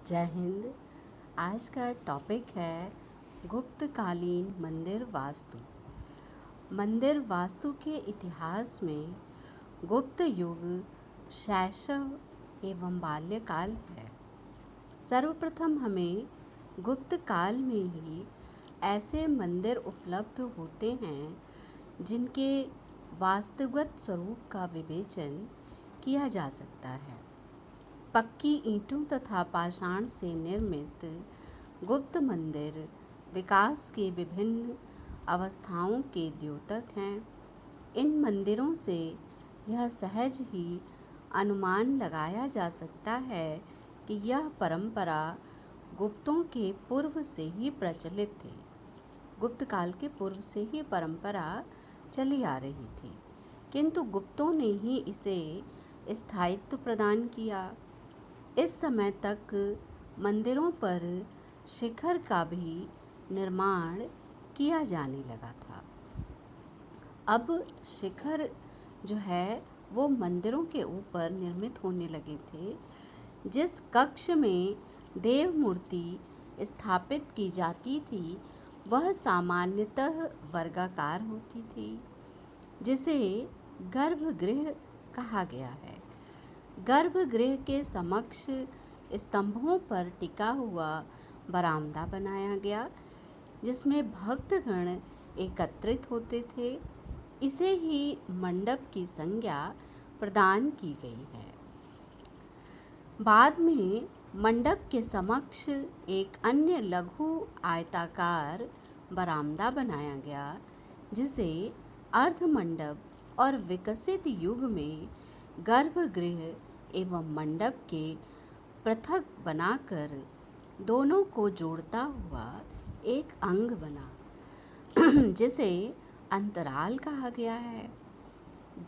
जय हिंद। आज का टॉपिक है गुप्तकालीन मंदिर वास्तु। मंदिर वास्तु के इतिहास में गुप्त युग, शैशव एवं बाल्यकाल है। सर्वप्रथम हमें गुप्त काल में ही ऐसे मंदिर उपलब्ध होते हैं जिनके वास्तुगत स्वरूप का विवेचन किया जा सकता है। पक्की ईंटों तथा पाषाण से निर्मित गुप्त मंदिर विकास के विभिन्न अवस्थाओं के द्योतक हैं। इन मंदिरों से यह सहज ही अनुमान लगाया जा सकता है कि यह परंपरा गुप्तों के पूर्व से ही प्रचलित थी। गुप्त काल के पूर्व से ही परंपरा चली आ रही थी, किंतु गुप्तों ने ही इसे स्थायित्व प्रदान किया। इस समय तक मंदिरों पर शिखर का भी निर्माण किया जाने लगा था। अब शिखर जो है वो मंदिरों के ऊपर निर्मित होने लगे थे। जिस कक्ष में देव मूर्ति स्थापित की जाती थी वह सामान्यतः वर्गाकार होती थी, जिसे गर्भगृह कहा गया है। गर्भगृह के समक्ष स्तंभों पर टिका हुआ बरामदा बनाया गया, जिसमें भक्तगण एकत्रित होते थे। इसे ही मंडप की संज्ञा प्रदान की गई है। बाद में मंडप के समक्ष एक अन्य लघु आयताकार बरामदा बनाया गया, जिसे अर्ध मंडप और विकसित युग में गर्भगृह एवं मंडप के पृथक बनाकर दोनों को जोड़ता हुआ एक अंग बना, जिसे अंतराल कहा गया है।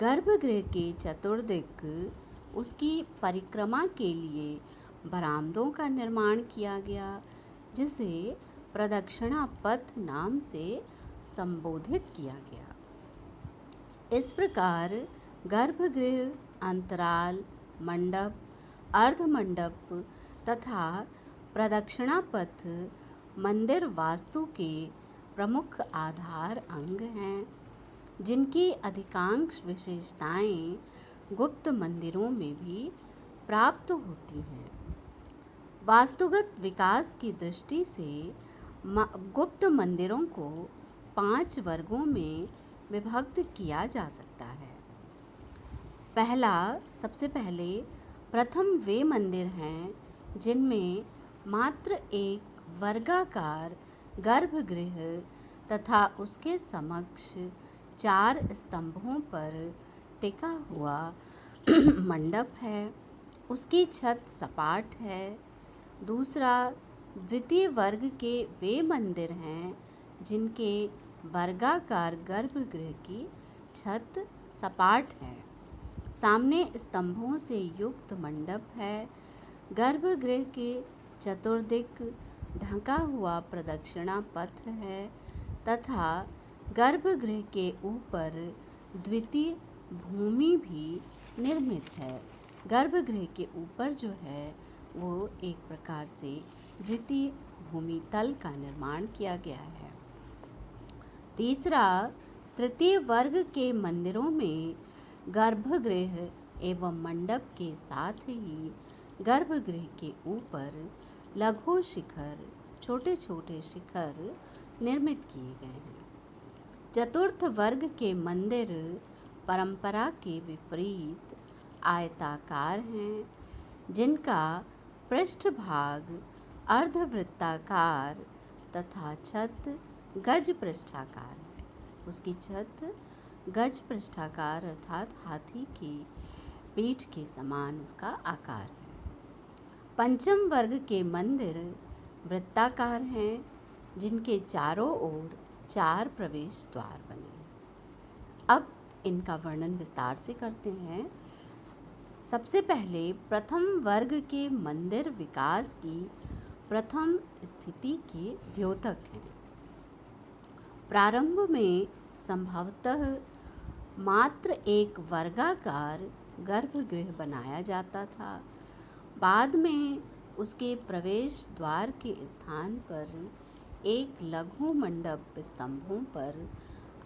गर्भगृह के चतुर्दिक उसकी परिक्रमा के लिए बरामदों का निर्माण किया गया, जिसे प्रदक्षिणा पथ नाम से संबोधित किया गया। इस प्रकार गर्भगृह, अंतराल, मंडप, अर्धमंडप तथा प्रदक्षिणा पथ मंदिर वास्तु के प्रमुख आधार अंग हैं, जिनकी अधिकांश विशेषताएं गुप्त मंदिरों में भी प्राप्त होती हैं। वास्तुगत विकास की दृष्टि से गुप्त मंदिरों को 5 वर्गों में विभक्त किया जा सकता है। सबसे पहले प्रथम वे मंदिर हैं जिनमें मात्र एक वर्गाकार गर्भगृह तथा उसके समक्ष 4 स्तंभों पर टिका हुआ मंडप है। उसकी छत सपाट है। दूसरा, द्वितीय वर्ग के वे मंदिर हैं जिनके वर्गाकार गर्भगृह की छत सपाट है, सामने स्तंभों से युक्त मंडप है, गर्भगृह के चतुर्दिक ढका हुआ प्रदक्षिणा पथ है तथा गर्भगृह के ऊपर द्वितीय भूमि भी निर्मित है। गर्भगृह के ऊपर जो है वो एक प्रकार से द्वितीय भूमि तल का निर्माण किया गया है। तीसरा, तृतीय वर्ग के मंदिरों में गर्भगृह एवं मंडप के साथ ही गर्भगृह के ऊपर लघु शिखर, छोटे छोटे शिखर निर्मित किए गए हैं। चतुर्थ वर्ग के मंदिर परंपरा के विपरीत आयताकार हैं, जिनका पृष्ठभाग अर्धवृत्ताकार तथा छत गज पृष्ठाकार है। उसकी छत गज पृष्ठाकार अर्थात हाथी की पीठ के समान उसका आकार है। पंचम वर्ग के मंदिर वृत्ताकार हैं, जिनके चारों ओर 4 प्रवेश द्वार बने हैं। अब इनका वर्णन विस्तार से करते हैं। सबसे पहले प्रथम वर्ग के मंदिर विकास की प्रथम स्थिति के द्योतक हैं। प्रारंभ में संभवतः मात्र एक वर्गाकार गर्भगृह बनाया जाता था। बाद में उसके प्रवेश द्वार के स्थान पर एक लघु मंडप स्तंभों पर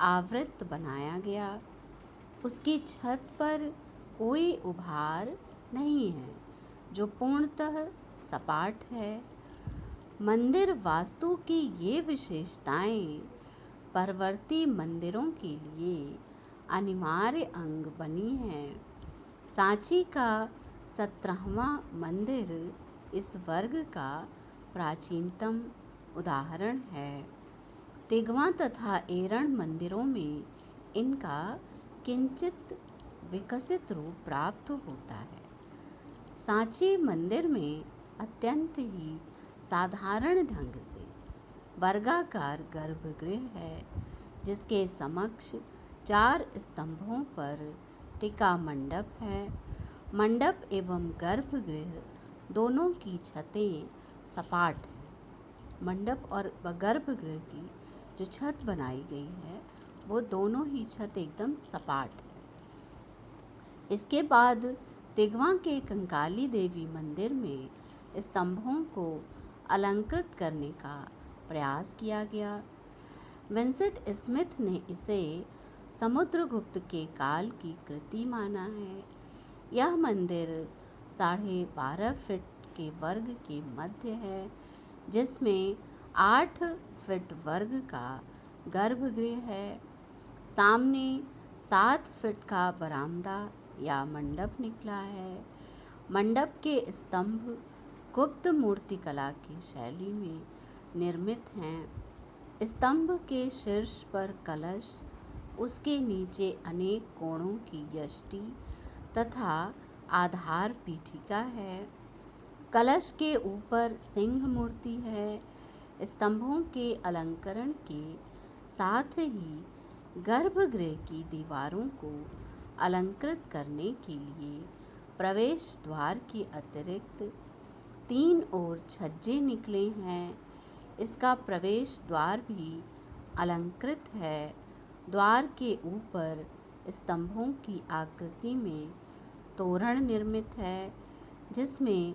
आवृत बनाया गया। उसकी छत पर कोई उभार नहीं है, जो पूर्णतः सपाट है। मंदिर वास्तु की ये विशेषताएं परवर्ती मंदिरों के लिए अनिवार्य अंग बनी हैं। सांची का 17वां मंदिर इस वर्ग का प्राचीनतम उदाहरण है। तिगवा तथा एरण मंदिरों में इनका किंचित विकसित रूप प्राप्त होता है। सांची मंदिर में अत्यंत ही साधारण ढंग से वर्गाकार गर्भगृह है, जिसके समक्ष 4 स्तंभों पर टिका मंडप है। मंडप एवं गर्भगृह दोनों की छतें सपाट हैं। मंडप और गर्भगृह की जो छत बनाई गई है वो दोनों ही छत एकदम सपाट है। इसके बाद तिगवा के कंकाली देवी मंदिर में स्तंभों को अलंकृत करने का प्रयास किया गया। विंसेंट स्मिथ ने इसे समुद्रगुप्त के काल की कृति माना है। यह मंदिर 12.5 फीट के वर्ग के मध्य है, जिसमें 8 फीट वर्ग का गर्भगृह है। सामने 7 फीट का बरामदा या मंडप निकला है। मंडप के स्तंभ गुप्त मूर्तिकला की शैली में निर्मित हैं। स्तंभ के शीर्ष पर कलश, उसके नीचे अनेक कोणों की यष्टि तथा आधार पीठिका है। कलश के ऊपर सिंह मूर्ति है। स्तंभों के अलंकरण के साथ ही गर्भगृह की दीवारों को अलंकृत करने के लिए प्रवेश द्वार के अतिरिक्त 3 और छज्जे निकले हैं। इसका प्रवेश द्वार भी अलंकृत है। द्वार के ऊपर स्तंभों की आकृति में तोरण निर्मित है, जिसमें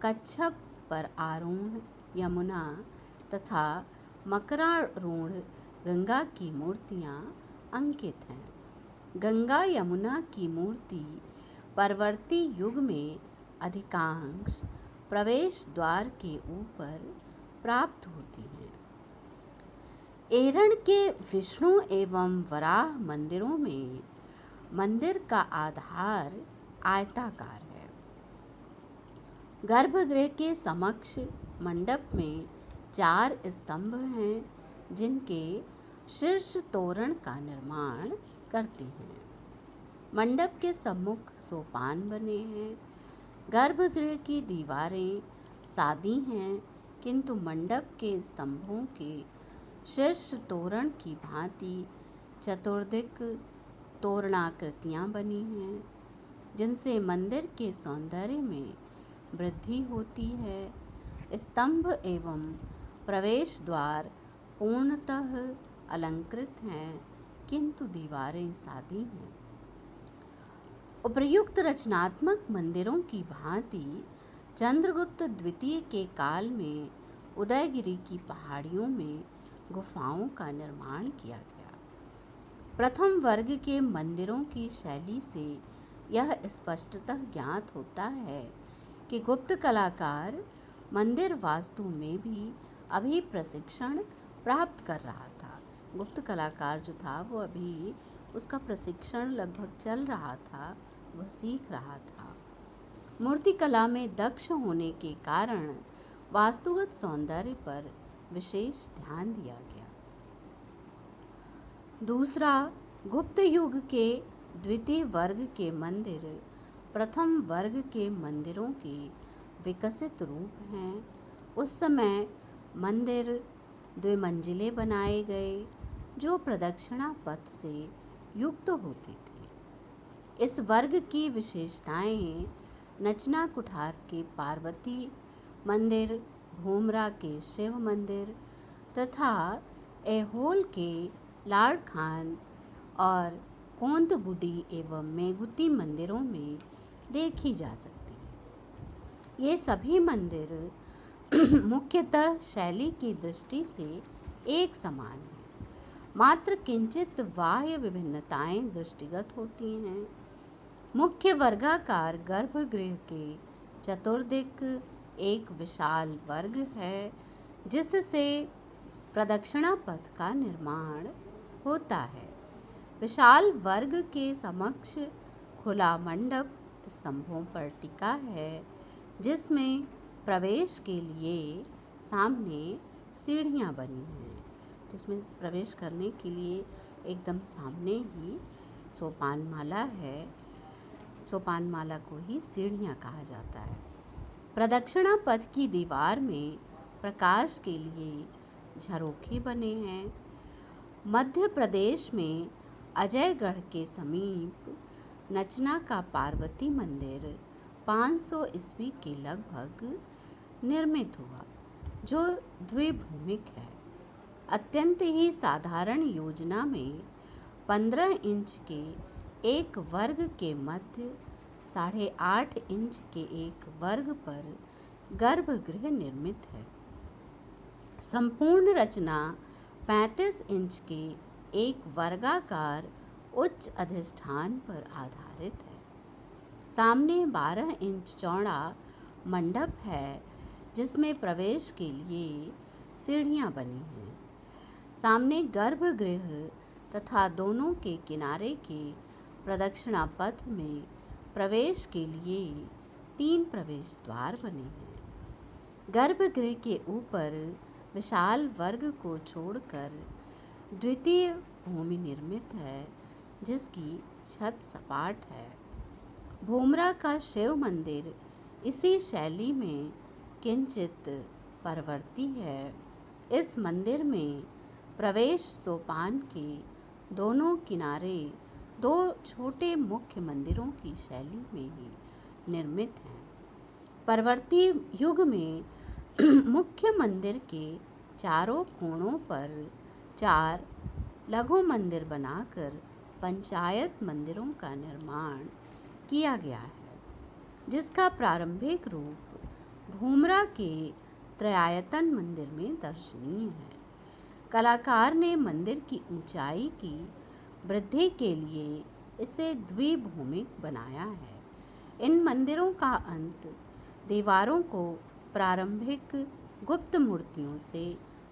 कच्छप पर आरूढ़ यमुना तथा मकरारूढ़ गंगा की मूर्तियां अंकित हैं। गंगा यमुना की मूर्ति परवर्ती युग में अधिकांश प्रवेश द्वार के ऊपर प्राप्त होती हैं। एरण के विष्णु एवं वराह मंदिरों में मंदिर का आधार आयताकार है। गर्भगृह के समक्ष मंडप में 4 स्तंभ हैं, जिनके शीर्ष तोरण का निर्माण करते हैं। मंडप के सम्मुख सोपान बने हैं। गर्भगृह की दीवारें सादी हैं, किंतु मंडप के स्तंभों के शीर्ष तोरण की भांति चतुर्दिक तोरणाकृतियां बनी हैं, जिनसे मंदिर के सौंदर्य में वृद्धि होती है। स्तंभ एवं प्रवेश द्वार पूर्णतः अलंकृत हैं, किंतु दीवारें सादी हैं। उपर्युक्त रचनात्मक मंदिरों की भांति चंद्रगुप्त द्वितीय के काल में उदयगिरी की पहाड़ियों में गुफाओं का निर्माण किया गया। प्रथम वर्ग के मंदिरों की शैली से यह स्पष्टतः ज्ञात होता है कि गुप्त कलाकार मंदिर वास्तु में भी अभी प्रशिक्षण प्राप्त कर रहा था। गुप्त कलाकार जो था वो अभी उसका प्रशिक्षण लगभग चल रहा था, वह सीख रहा था। मूर्तिकला में दक्ष होने के कारण वास्तुगत सौंदर्य पर विशेष ध्यान दिया गया। दूसरा, गुप्त युग के द्वितीय वर्ग के मंदिर प्रथम वर्ग के मंदिरों के विकसित रूप हैं। उस समय मंदिर द्विमंजिले बनाए गए, जो प्रदक्षिणा पथ से युक्त होते थे। इस वर्ग की विशेषताएं नचना कुठार के पार्वती मंदिर, भूमरा के शिव मंदिर तथा ऐहोल के लाड़ खान और कोंदगुडी एवं मेघुती मंदिरों में देखी जा सकती है। ये सभी मंदिर मुख्यतः शैली की दृष्टि से एक समान हैं, मात्र किंचित बाह्य विभिन्नताएं दृष्टिगत होती हैं। मुख्य वर्गाकार गर्भगृह के चतुर्दिक एक विशाल वर्ग है जिससे प्रदक्षिणा पथ का निर्माण होता है। विशाल वर्ग के समक्ष खुला मंडप स्तंभों पर टिका है जिसमें प्रवेश के लिए सामने सीढ़ियां बनी हैं, जिसमें प्रवेश करने के लिए एकदम सामने ही सोपानमाला है। सोपानमाला को ही सीढ़ियां कहा जाता है। प्रदक्षिणा पथ की दीवार में प्रकाश के लिए झरोखे बने हैं। मध्य प्रदेश में अजयगढ़ के समीप नचना का पार्वती मंदिर 500 ईस्वी के लगभग निर्मित हुआ, जो द्विभूमिक है। अत्यंत ही साधारण योजना में 15 इंच के एक वर्ग के मध्य 8.5 इंच के एक वर्ग पर गर्भगृह निर्मित है। संपूर्ण रचना 35 इंच के एक वर्गाकार उच्च अधिष्ठान पर आधारित है। सामने 12 इंच चौड़ा मंडप है जिसमें प्रवेश के लिए सीढ़ियां बनी हैं। सामने गर्भगृह तथा दोनों के किनारे के प्रदक्षिणा पथ में प्रवेश के लिए 3 प्रवेश द्वार बने हैं। गर्भगृह के ऊपर विशाल वर्ग को छोड़कर द्वितीय भूमि निर्मित है जिसकी छत सपाट है। भूमरा का शिव मंदिर इसी शैली में किंचित परवर्ती है। इस मंदिर में प्रवेश सोपान के दोनों किनारे 2 छोटे मुख्य मंदिरों की शैली में ही निर्मित हैं। परवर्ती युग में मुख्य मंदिर के चारों कोणों पर 4 लघु मंदिर बनाकर पंचायत मंदिरों का निर्माण किया गया है, जिसका प्रारंभिक रूप भूमरा के त्रयायतन मंदिर में दर्शनीय है। कलाकार ने मंदिर की ऊंचाई की वृद्धि के लिए इसे द्विभूमिक बनाया है। इन मंदिरों का अंत दीवारों को प्रारंभिक गुप्त मूर्तियों से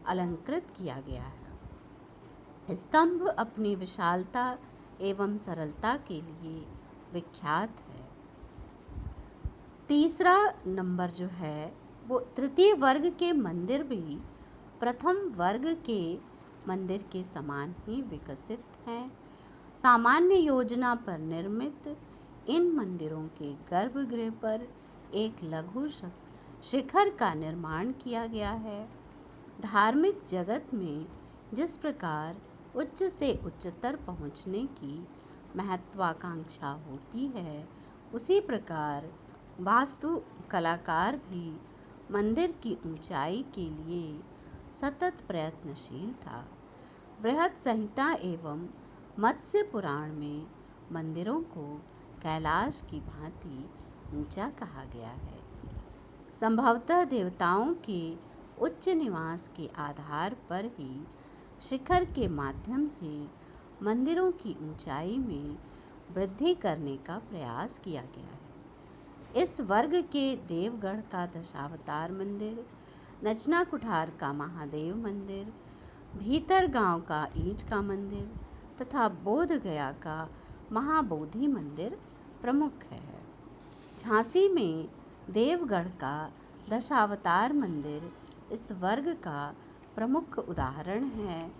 अलंकृत किया गया है। स्तंभ अपनी विशालता एवं सरलता के लिए विख्यात है। तीसरा नंबर जो है वो तृतीय वर्ग के मंदिर भी प्रथम वर्ग के मंदिर के समान ही विकसित हैं। सामान्य योजना पर निर्मित इन मंदिरों के गर्भगृह पर एक लघु शिखर का निर्माण किया गया है। धार्मिक जगत में जिस प्रकार उच्च से उच्चतर पहुँचने की महत्वाकांक्षा होती है, उसी प्रकार वास्तु कलाकार भी मंदिर की ऊंचाई के लिए सतत प्रयत्नशील था। बृहद संहिता एवं मत्स्य पुराण में मंदिरों को कैलाश की भांति ऊंचा कहा गया है। संभवतः देवताओं के उच्च निवास के आधार पर ही शिखर के माध्यम से मंदिरों की ऊंचाई में वृद्धि करने का प्रयास किया गया है। इस वर्ग के देवगढ़ का दशावतार मंदिर, नचना कुठार का महादेव मंदिर, भीतर गांव का ईंट का मंदिर तथा बोध गया का महाबोधि मंदिर प्रमुख है। झांसी में देवगढ़ का दशावतार मंदिर इस वर्ग का प्रमुख उदाहरण है।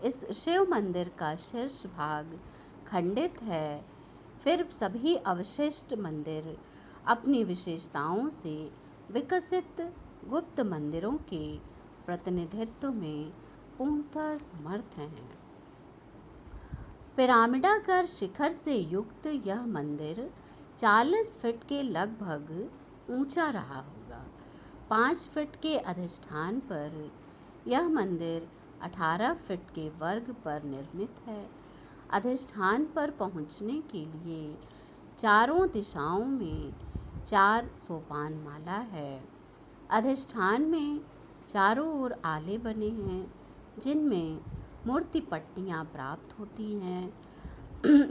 इस शिव मंदिर का शीर्ष भाग खंडित है, फिर सभी अवशिष्ट मंदिर अपनी विशेषताओं से विकसित गुप्त मंदिरों के प्रतिनिधित्व में पूर्णतः समर्थ हैं। पिरामिडाकार शिखर से युक्त यह मंदिर 40 फीट के लगभग ऊंचा रहा होगा। 5 फीट के अधिष्ठान पर यह मंदिर 18 फीट के वर्ग पर निर्मित है। अधिष्ठान पर पहुंचने के लिए चारों दिशाओं में 4 सोपान माला है। अधिष्ठान में चारों ओर आले बने हैं जिनमें मूर्ति पट्टियाँ प्राप्त होती हैं।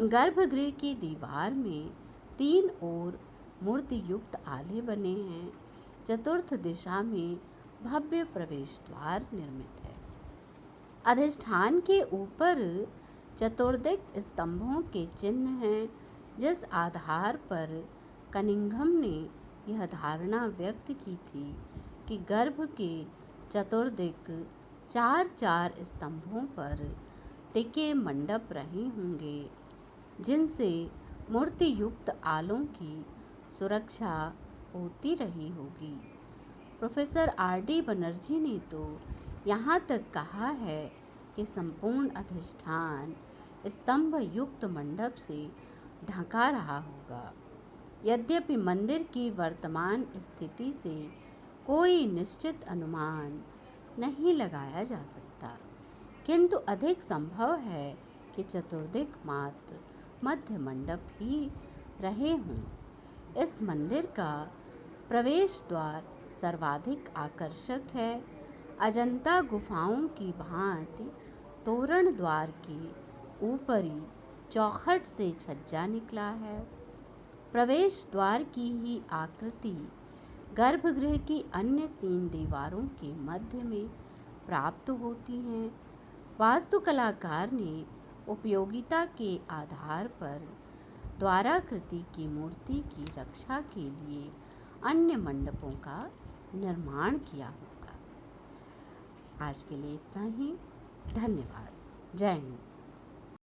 गर्भगृह की दीवार में 3 ओर मूर्ति युक्त आले बने हैं। चतुर्थ दिशा में भव्य प्रवेश द्वार निर्मित है। अधिष्ठान के ऊपर चतुर्दिक स्तंभों के चिन्ह हैं, जिस आधार पर कनिंघम ने यह धारणा व्यक्त की थी कि गर्भ के चतुर्दिक 4 स्तंभों पर टिके मंडप रहे होंगे, जिनसे मूर्ति युक्त आलों की सुरक्षा होती रही होगी। Professor R.D. बनर्जी ने तो यहाँ तक कहा है कि संपूर्ण अधिष्ठान स्तंभ युक्त मंडप से ढका रहा होगा। यद्यपि मंदिर की वर्तमान स्थिति से कोई निश्चित अनुमान नहीं लगाया जा सकता, किंतु अधिक संभव है कि चतुर्दिक मात्र मध्य मंडप ही रहे हों। इस मंदिर का प्रवेश द्वार सर्वाधिक आकर्षक है। अजंता गुफाओं की भांति तोरण द्वार के ऊपरी चौखट से छज्जा निकला है। प्रवेश द्वार की ही आकृति गर्भगृह की अन्य 3 दीवारों के मध्य में प्राप्त होती हैं। वास्तुकलाकार ने उपयोगिता के आधार पर द्वाराकृति की मूर्ति की रक्षा के लिए अन्य मंडपों का निर्माण किया होगा। आज के लिए इतना ही। धन्यवाद। जय हिंद।